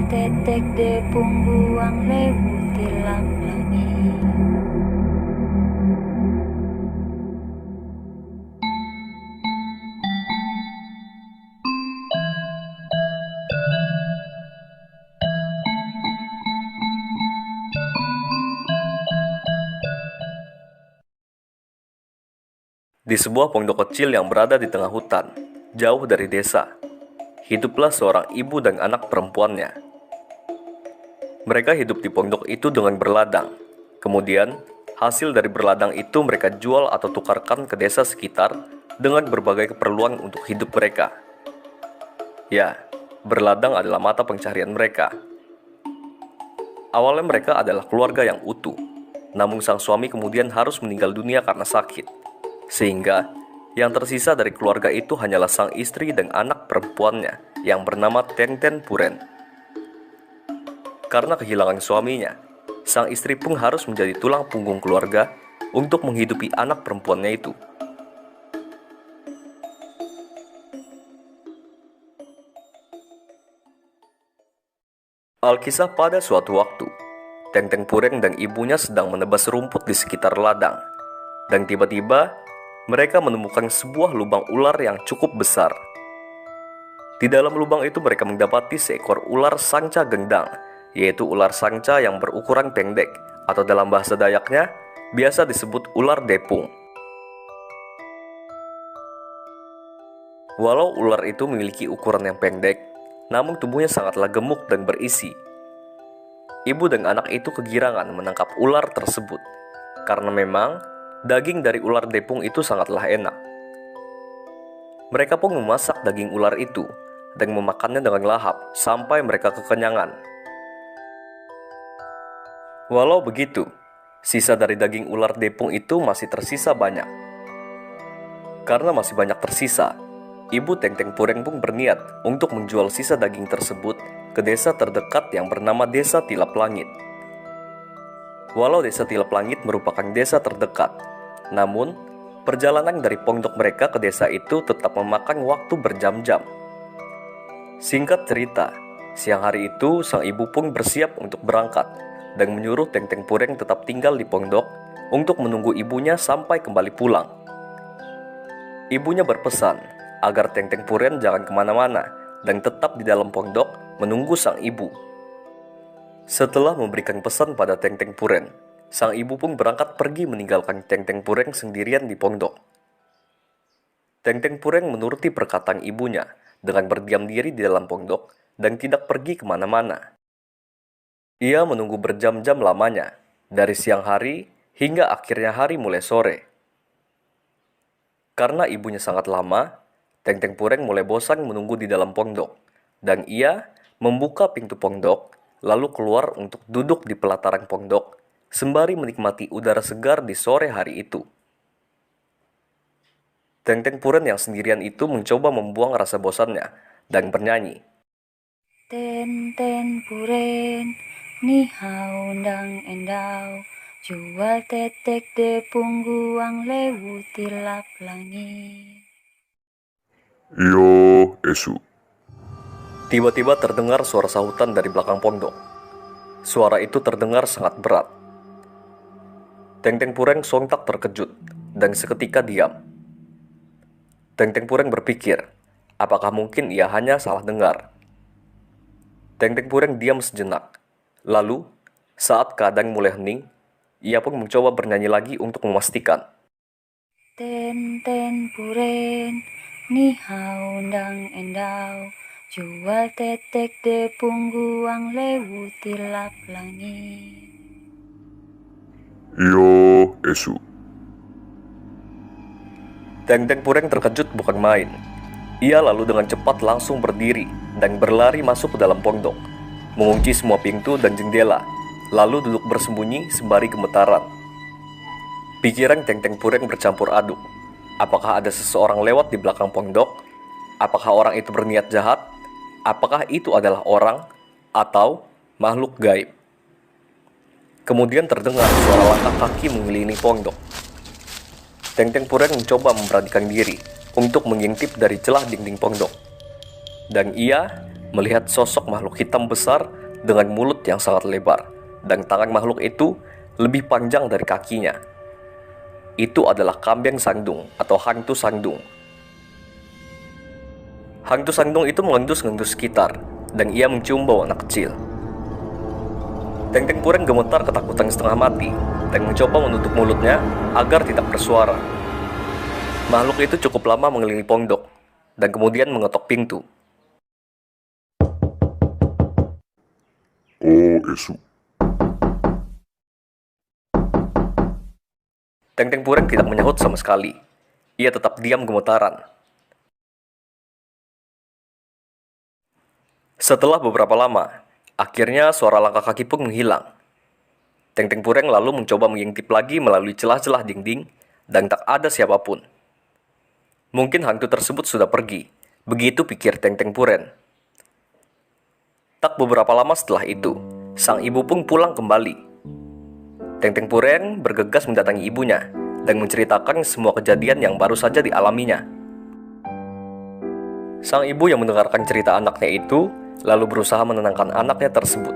tetek de pungguang lewu tilap langit. Di sebuah pondok kecil yang berada di tengah hutan, jauh dari desa, hiduplah seorang ibu dan anak perempuannya. Mereka hidup di pondok itu dengan berladang. Kemudian, hasil dari berladang itu mereka jual atau tukarkan ke desa sekitar dengan berbagai keperluan untuk hidup mereka. Ya, berladang adalah mata pencaharian mereka. Awalnya mereka adalah keluarga yang utuh, namun sang suami kemudian harus meninggal dunia karena sakit. Sehingga, yang tersisa dari keluarga itu hanyalah sang istri dan anak perempuannya yang bernama Tenten Puren. Karena kehilangan suaminya, sang istri pun harus menjadi tulang punggung keluarga untuk menghidupi anak perempuannya itu. Alkisah pada suatu waktu, Tenten Puren dan ibunya sedang menebas rumput di sekitar ladang. Dan tiba-tiba, mereka menemukan sebuah lubang ular yang cukup besar. Di dalam lubang itu mereka mendapati seekor ular sanca gendang, yaitu ular sanca yang berukuran pendek, atau dalam bahasa Dayaknya, biasa disebut ular depung. Walau ular itu memiliki ukuran yang pendek, namun tubuhnya sangatlah gemuk dan berisi. Ibu dan anak itu kegirangan menangkap ular tersebut, karena memang daging dari ular depung itu sangatlah enak. Mereka pun memasak daging ular itu dan memakannya dengan lahap sampai mereka kekenyangan. Walau begitu, sisa dari daging ular depung itu masih tersisa banyak. Karena masih banyak tersisa, ibu Tenten Puren pun berniat untuk menjual sisa daging tersebut ke desa terdekat yang bernama Desa Tilap Langit. Walau Desa Tilap Langit merupakan desa terdekat, namun perjalanan dari pondok mereka ke desa itu tetap memakan waktu berjam-jam. Singkat cerita, siang hari itu sang ibu pun bersiap untuk berangkat dan menyuruh Tenten Puren tetap tinggal di pondok untuk menunggu ibunya sampai kembali pulang. Ibunya berpesan agar Tenten Puren jangan kemana-mana dan tetap di dalam pondok menunggu sang ibu. Setelah memberikan pesan pada Tenten Puren, sang ibu pun berangkat pergi meninggalkan Tenten Puren sendirian di pondok. Tenten Puren menuruti perkataan ibunya dengan berdiam diri di dalam pondok dan tidak pergi kemana-mana. Ia menunggu berjam-jam lamanya, dari siang hari hingga akhirnya hari mulai sore. Karena ibunya sangat lama, Tenten Puren mulai bosan menunggu di dalam pondok, dan ia membuka pintu pondok lalu keluar untuk duduk di pelataran pondok sembari menikmati udara segar di sore hari itu. Tenten Puren yang sendirian itu mencoba membuang rasa bosannya dan bernyanyi. Tenten Puren, ni hao ndang endau, jual tetek de pungguang lewu tilap langit. Yo, Esu. Tiba-tiba terdengar suara sahutan dari belakang pondok. Suara itu terdengar sangat berat. Tenten Puren sontak terkejut dan seketika diam. Tenten Puren berpikir, apakah mungkin ia hanya salah dengar? Tenten Puren diam sejenak. Lalu, saat keadaan mulai hening, ia pun mencoba bernyanyi lagi untuk memastikan. Tenten Puren, ni hao ndang endau, jual tetek de pungguang lewu tilap langit. Yo, Esu. Tenten Puren terkejut bukan main. Ia lalu dengan cepat langsung berdiri dan berlari masuk ke dalam pondok, mengunci semua pintu dan jendela, lalu duduk bersembunyi sembari gemetaran. Pikiran Tenten Puren bercampur aduk. Apakah ada seseorang lewat di belakang pondok? Apakah orang itu berniat jahat? Apakah itu adalah orang atau makhluk gaib? Kemudian terdengar suara langkah kaki mengelilingi pondok. Tenten Puren mencoba memberanikan diri untuk mengintip dari celah dinding pondok. Dan ia melihat sosok makhluk hitam besar dengan mulut yang sangat lebar, dan tangan makhluk itu lebih panjang dari kakinya. Itu adalah Kambeng Sangdung atau hantu Sangdung. Hantu Sangdung itu mengendus-ngendus sekitar, dan ia mencium bau anak kecil. Teng-teng Pureng gemetar ketakutan setengah mati, dan mencoba menutup mulutnya agar tidak bersuara. Makhluk itu cukup lama mengelilingi pondok, dan kemudian mengetok pintu. Oh, Esu. Teng-teng Pureng tidak menyahut sama sekali. Ia tetap diam gemetaran. Setelah beberapa lama, akhirnya suara langkah kaki pun menghilang. Teng-teng Pureng lalu mencoba mengintip lagi melalui celah-celah dinding, dan tak ada siapapun. Mungkin hantu tersebut sudah pergi, begitu pikir Teng-teng Pureng. Tak beberapa lama setelah itu, sang ibu pun pulang kembali. Teng-teng Pureng bergegas mendatangi ibunya, dan menceritakan semua kejadian yang baru saja dialaminya. Sang ibu yang mendengarkan cerita anaknya itu, lalu berusaha menenangkan anaknya tersebut,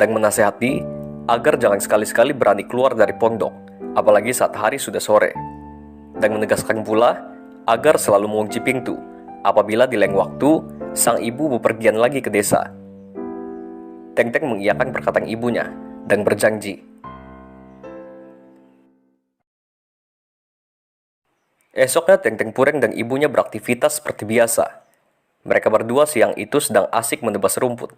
dan menasehati agar jangan sekali-sekali berani keluar dari pondok, apalagi saat hari sudah sore. Dan menegaskan pula agar selalu mengunci pintu apabila di lain waktu sang ibu bepergian lagi ke desa. Teng-teng mengiyakan perkataan ibunya dan berjanji. Esoknya Teng-teng Pureng dan ibunya beraktivitas seperti biasa. Mereka berdua siang itu sedang asik menebas rumput.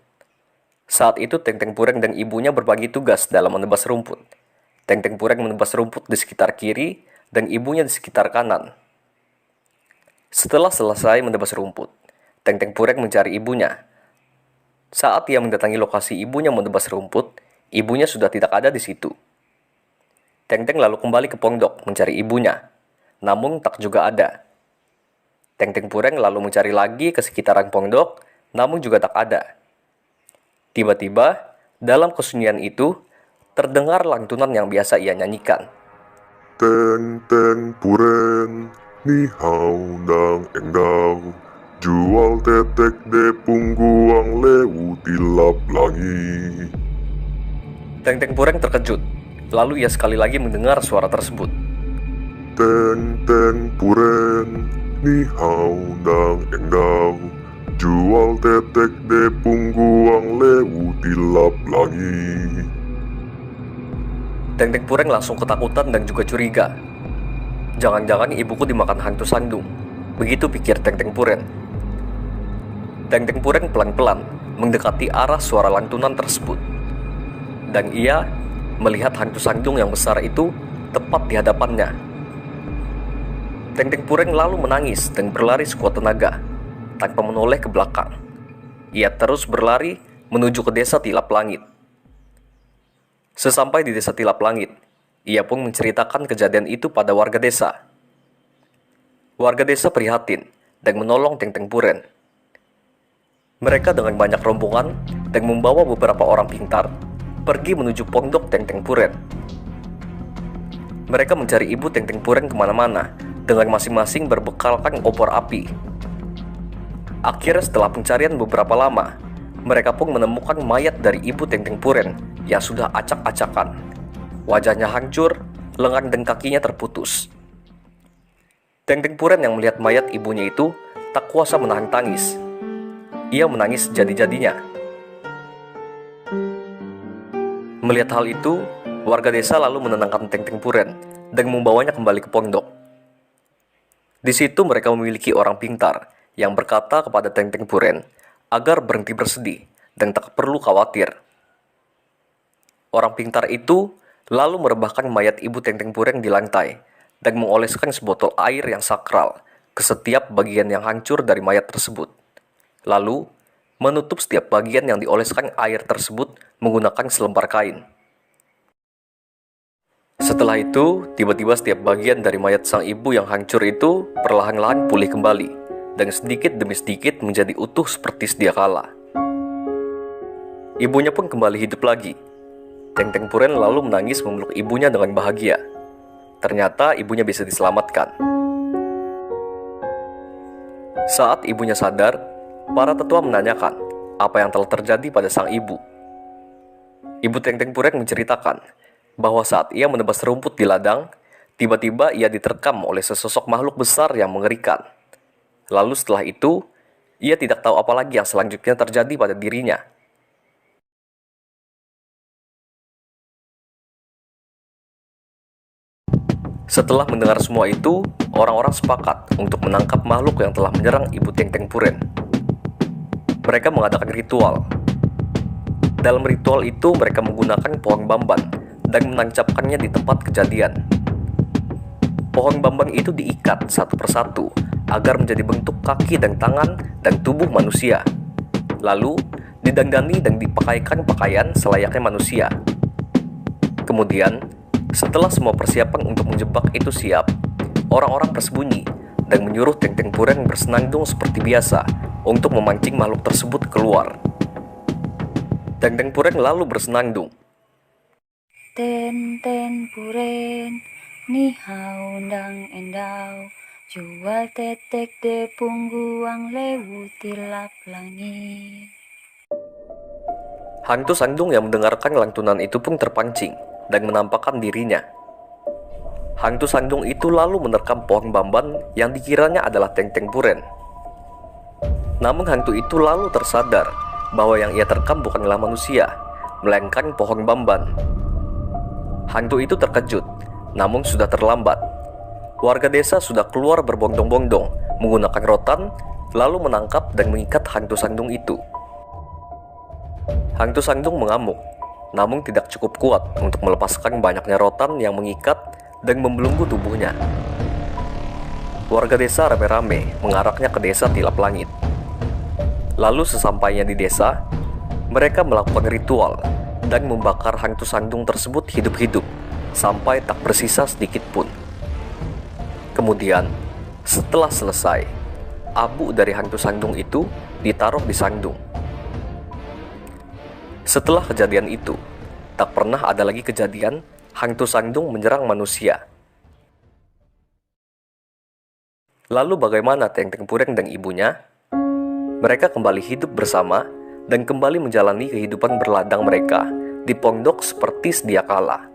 Saat itu Teng-teng Pureng dan ibunya berbagi tugas dalam menebas rumput. Teng-teng Pureng menebas rumput di sekitar kiri dan ibunya di sekitar kanan. Setelah selesai menebas rumput, Teng-teng Pureng mencari ibunya. Saat ia mendatangi lokasi ibunya menebas rumput, ibunya sudah tidak ada di situ. Teng-teng lalu kembali ke pondok mencari ibunya, namun tak juga ada. Teng-teng Pureng lalu mencari lagi ke sekitaran pondok, namun juga tak ada. Tiba-tiba, dalam kesunyian itu, terdengar lantunan yang biasa ia nyanyikan. Teng-teng Pureng, ni hao dang endau, jual tetek de pungguang lewu tilap langi. Teng-teng Pureng terkejut, lalu ia sekali lagi mendengar suara tersebut. Teng-teng Pureng, ni hao dang endau, jual tetek de pungguang lewu tilap langi. Teng-teng Pureng langsung ketakutan dan juga curiga. Jangan-jangan ibuku dimakan hantu Sangdung. Begitu pikir Teng-teng Pureng. Teng-teng Pureng pelan-pelan mendekati arah suara lantunan tersebut. Dan ia melihat hantu Sangdung yang besar itu tepat di hadapannya. Teng-teng Pureng lalu menangis dan berlari sekuat tenaga, tanpa menoleh ke belakang. Ia terus berlari menuju ke desa Tilap Langit. Sesampai di desa Tilap Langit, ia pun menceritakan kejadian itu pada warga desa. Warga desa prihatin dan menolong Teng-teng Pureng. Mereka dengan banyak rombongan dan membawa beberapa orang pintar pergi menuju pondok Teng-teng Pureng. Mereka mencari ibu Teng-teng Pureng kemana-mana dengan masing-masing berbekalkan obor api. Akhirnya setelah pencarian beberapa lama, mereka pun menemukan mayat dari ibu Teng-teng Pureng yang sudah acak-acakan. Wajahnya hancur, lengan dan kakinya terputus. Teng-teng Pureng yang melihat mayat ibunya itu tak kuasa menahan tangis. Ia menangis jadi-jadinya. Melihat hal itu, warga desa lalu menenangkan Teng-teng Pureng dan membawanya kembali ke pondok. Di situ mereka memiliki orang pintar yang berkata kepada Teng-teng Pureng agar berhenti bersedih dan tak perlu khawatir. Orang pintar itu lalu merebahkan mayat ibu Teng-teng Pureng di lantai dan mengoleskan sebotol air yang sakral ke setiap bagian yang hancur dari mayat tersebut. Lalu, menutup setiap bagian yang dioleskan air tersebut menggunakan selembar kain. Setelah itu, tiba-tiba setiap bagian dari mayat sang ibu yang hancur itu perlahan-lahan pulih kembali dan sedikit demi sedikit menjadi utuh seperti sedia kala. Ibunya pun kembali hidup lagi. Teng-teng Pureng lalu menangis memeluk ibunya dengan bahagia. Ternyata ibunya bisa diselamatkan. Saat ibunya sadar, para tetua menanyakan apa yang telah terjadi pada sang ibu. Ibu Teng-Teng Pureng menceritakan bahwa saat ia menebas rumput di ladang, tiba-tiba ia diterkam oleh sesosok makhluk besar yang mengerikan. Lalu setelah itu, ia tidak tahu apa lagi yang selanjutnya terjadi pada dirinya. Setelah mendengar semua itu, orang-orang sepakat untuk menangkap makhluk yang telah menyerang Ibu Teng-Teng Pureng. Mereka mengadakan ritual. Dalam ritual itu, mereka menggunakan pohon bamban dan menancapkannya di tempat kejadian. Pohon bamban itu diikat satu persatu agar menjadi bentuk kaki dan tangan dan tubuh manusia. Lalu, didandani dan dipakaikan pakaian selayaknya manusia. Kemudian, setelah semua persiapan untuk menjebak itu siap, orang-orang bersembunyi dan menyuruh Teng-Teng Pureng bersenandung seperti biasa untuk memancing makhluk tersebut keluar. Teng-Teng Pureng lalu bersenandung. Ten Pureng, ni hao ndang endao, jual tetek de pungguang lewu tilap langit. Hantu Sangdung yang mendengarkan lantunan itu pun terpancing dan menampakkan dirinya. Hantu Sangdung itu lalu menerkam pohon bamban yang dikiranya adalah Teng-Teng Pureng. Namun hantu itu lalu tersadar bahwa yang ia terkam bukanlah manusia, melainkan pohon bamban. Hantu itu terkejut, namun sudah terlambat. Warga desa sudah keluar berbondong-bondong menggunakan rotan, lalu menangkap dan mengikat hantu Sangdung itu. Hantu Sangdung mengamuk, namun tidak cukup kuat untuk melepaskan banyaknya rotan yang mengikat dan membelenggu tubuhnya. Warga desa rame-rame mengaraknya ke desa Tilap Langit. Lalu sesampainya di desa, mereka melakukan ritual dan membakar hantu Sangdung tersebut hidup-hidup sampai tak bersisa sedikit pun. Kemudian, setelah selesai, abu dari hantu Sangdung itu ditaruh di Sangdung. Setelah kejadian itu, tak pernah ada lagi kejadian hantu Sangdung menyerang manusia. Lalu bagaimana Teng-Teng Pureng dan ibunya? Mereka kembali hidup bersama dan kembali menjalani kehidupan berladang mereka di pondok seperti sedia kala.